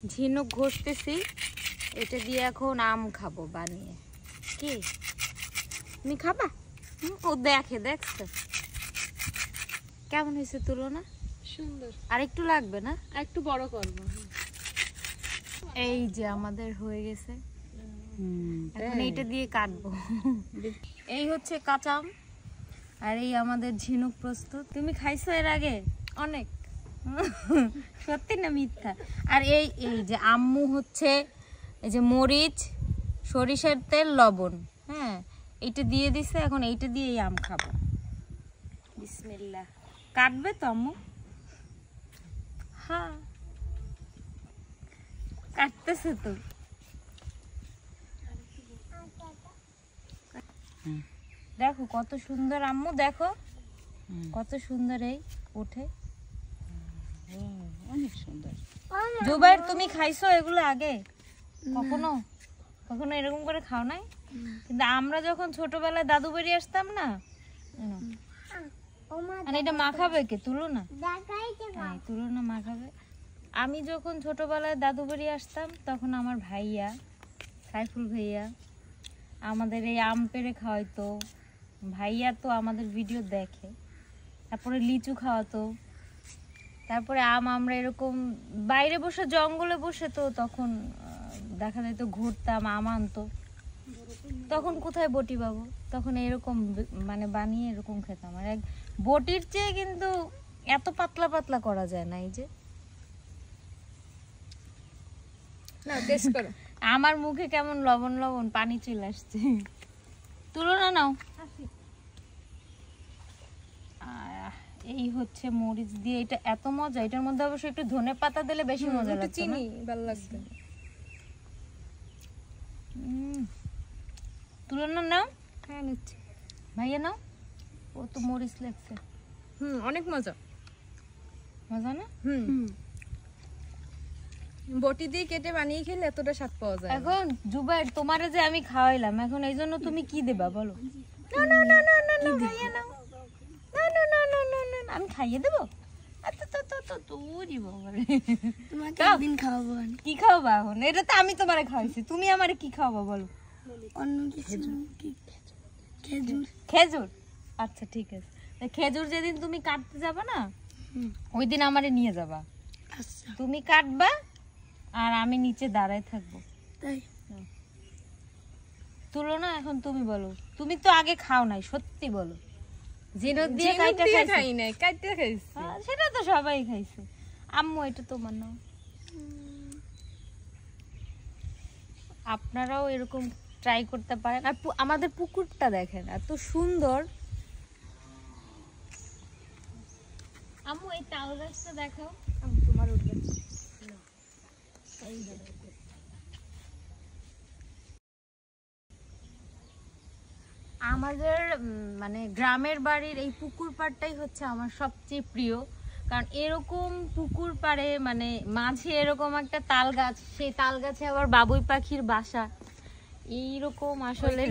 ঝিনুক ঘষতেছি, এটা দিয়ে এখন আম খাবো বানিয়ে। কি তুমি খাবা? ও দেখে, দেখছো কেমন হয়েছে তুলনা? সুন্দর। আর একটু লাগবে না? একটু বড় করবো। এই যে আমাদের হয়ে গেছে, এখন এইটা দিয়ে কাটবো। এই হচ্ছে কাঁচা আম, আর এই আমাদের ঝিনুক প্রস্তুত। তুমি খাইছো এর আগে? অনেক। সত্যি না মিথ্যা? আর এই এই যে আম্মু হচ্ছে এই যে মরিচ, সরিষার তেল, লবণ, হ্যাঁ এইটা দিয়ে দিছে। এখন এইটা দিয়ে এই আম খাবো। বিসমিল্লাহ। কাটবে তো আম্মু? হ্যাঁ কাটতেছে তো। দেখো কত সুন্দর আম্মু, দেখো কত সুন্দর এই ওঠে, অনেক সুন্দর। জুবাইর তুমি খাইছো এগুলো আগে কখনো? কখনো এরকম করে খাও নাই? কিন্তু আমরা যখন ছোটবেলায় দাদু বাড়ি আসতাম না, আর এটা মাখাবে কে? তুলো না, তুলো না, মাখাবে। আমি যখন ছোটবেলায় দাদু বাড়ি আসতাম তখন আমার ভাইয়া, সাইফুল ভাইয়া আমাদের এই আম পেড়ে খাওয়াইতো। ভাইয়া তো আমাদের ভিডিও দেখে। তারপরে লিচু খাওয়াতো, তারপরে আম আমরা এরকম বাইরে বসে জঙ্গলে বসে, তো তখন দেখা যায় তো ঘুরতাম, আম আনতো। তখন কোথায় বটি পাবো? তখন এরকম মানে বানিয়ে এরকম খেতাম। আর এক বটির চেয়ে কিন্তু এত পাতলা পাতলা করা যায় না। এই যে না, টেস্ট করো। আমার মুখে কেমন লবণ লবণ পানি চলে আসছে। তুলনা নাও। এই হচ্ছে মরিচ দিয়ে, এটা এত মজা। এটার মধ্যে অবশ্য একটু ধনে পাতা দিলে বেশি মজা লাগবে। চিনি ভালো লাগবে। তুলনা নাও। হ্যাঁ নিচ্ছি। ভাইয়া নাও। ও তো মরিচ লাগছে। অনেক মজা। মজা না? বটি দিয়ে কেটে বানিয়ে খেলে এতটা স্বাদ পাওয়া যায়। এখন জুবাইর তোমারে যে আমি খাওয়াইলাম, এখন এই জন্য তুমি কি দেবা বলো? না না না না না না ভাইয়া নাও। না না না না না না, আমি খাইয়ে দেবো? তোমাকে একদিন খাওয়াবো। কি খাওয়াবো এখন? এটা তো আমি তোমারে খাওয়াইছি, তুমি আমারে কি খাওয়াবো বলো? অন্য কিছু। খেজুর। খেজুর, আচ্ছা ঠিক আছে। খেজুর যেদিন তুমি কাটতে যাবা না, ওই দিন আমারে নিয়ে যাবা। আচ্ছা। তুমি কাটবা আর আমি নিচে দাঁড়ায় থাকবো। তাই তুলো না, এখন তুমি বলো। তুমি তো আগে খাও নাই, সত্যি বলো। ঝিনুক দিয়ে কাইটা খাই নাই, কাইটা খাইছি। সেটা তো সবাই খাইছে। আম্মু এটা তোমার নাও। আপনারাও এরকম ট্রাই করতে পারেন। আর আমাদের পুকুরটা দেখেন এত সুন্দর। আম্মু এই তাল গাছটা দেখাও। তোমার উঠবে। আমাদের মানে গ্রামের বাড়ির এই পুকুর পাড়টাই হচ্ছে আমার সবচেয়ে প্রিয়। কারণ এরকম পুকুর পাড়ে মানে মাঝে এরকম একটা তাল গাছ, সেই তাল গাছে আবার বাবুই পাখির বাসা, এইরকম আসলে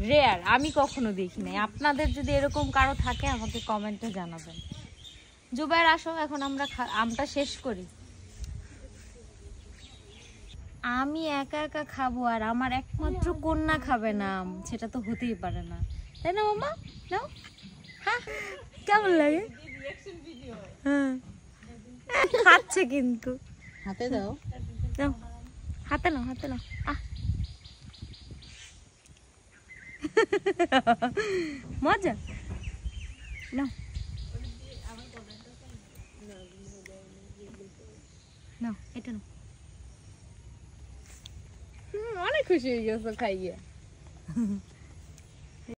রেয়ার আমি কখনো দেখি নাই। আপনাদের যদি এরকম কারো থাকে আমাকে কমেন্টে জানাবেন। জুবাইর আসো, এখন আমরা আমটা শেষ করি। আমি একা একা খাবো আর আমার একমাত্র কন্যা খাবে না আম, সেটা তো হতেই পারে না, তাই না মামা? নাও। হ্যাঁ কেমন লাগে? হ্যাঁ খাচ্ছে কিন্তু। হাতে দাও। নাও, হাতে নাও, হাতে নাও। মজা। নাও নাও, এটা নাও। অনেক খুশি হয়ে গেছো খাইয়ে।